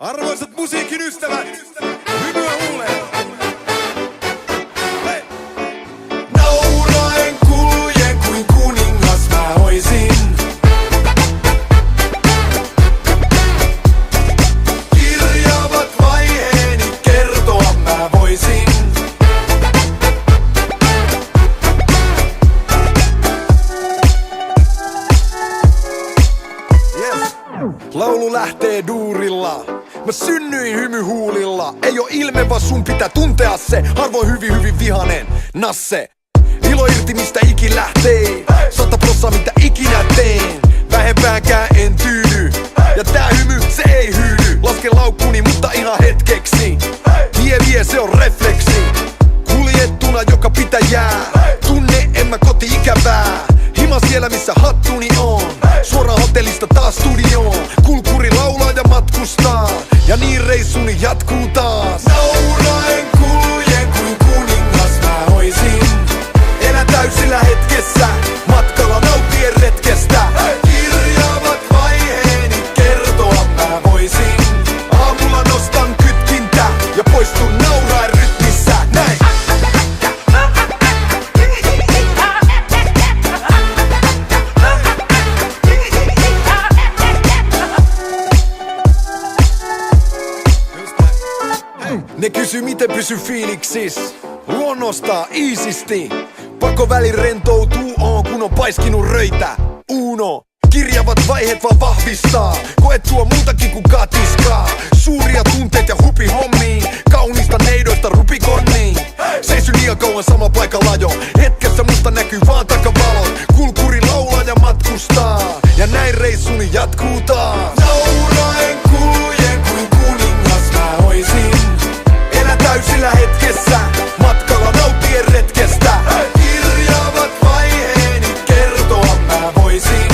Arvoisat musiikin ystävät, hymyä huuleen. Hei. Nauraen kuljen kuin kuningas mä oisin. Kirjaavat vaiheeni kertoa mä voisin. Yes. Laulu lähtee duurilla. Mä synnyin hymyhuulilla. Ei oo ilme, vaan sun pitää tuntea se. Harvoin hyvin vihanen nasse. Ilo irti mistä ikin lähtee. 100% mitä ikinä teen. Vähempäänkään en tyydy. Ja tää hymy se ei hyydy. Lasken laukkuni mutta ihan hetkeksi. Vie se on refleksi. Kuljettuna joka pitäjää. Tunne en mä koti ikävää. Hima siellä missä hattuni on. Suoraan hotellista taas studioon. Kulkuri laulaa ja matkustaa. Ja niin reissuni jatkuu taas. Nauraen kuljen kuin kuningas mä oisin. Elän täysillä hetkessä. Matkalla nauttien retkestä. Kirjaavat vaiheeni kertoa mä voisin. Aamulla nostan kytkintä ja poistun nauraen rytmissä. Näin. Ne kysy miten pysy fiiliksis. Luonnostaa iisisti. Pakko välin rentoutuu on kun on paiskinut röitä. Uno. Kirjavat vaiheet vaan vahvistaa. Koet tuo muutakin kuin katiskaa. Suuria tunteet ja hupi hommiin. Kaunista neidoista rupikonniin. Seisy liian kauan sama paikalla jo. Hetkessä musta näkyy vaan takavalot. Kulkuri laulaa ja matkustaa. Ja näin reissuni jatkuu taas. Nauraen kuljen kuin kuningas mä oisin. Elän täysillä hetkessä. Matkalla nauttien retkestä. Kirjaavat vaiheeni kertoa mä voisin.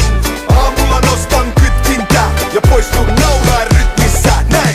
Aamulla nostan kytkintä ja poistun nauraen rytmissä. Näin.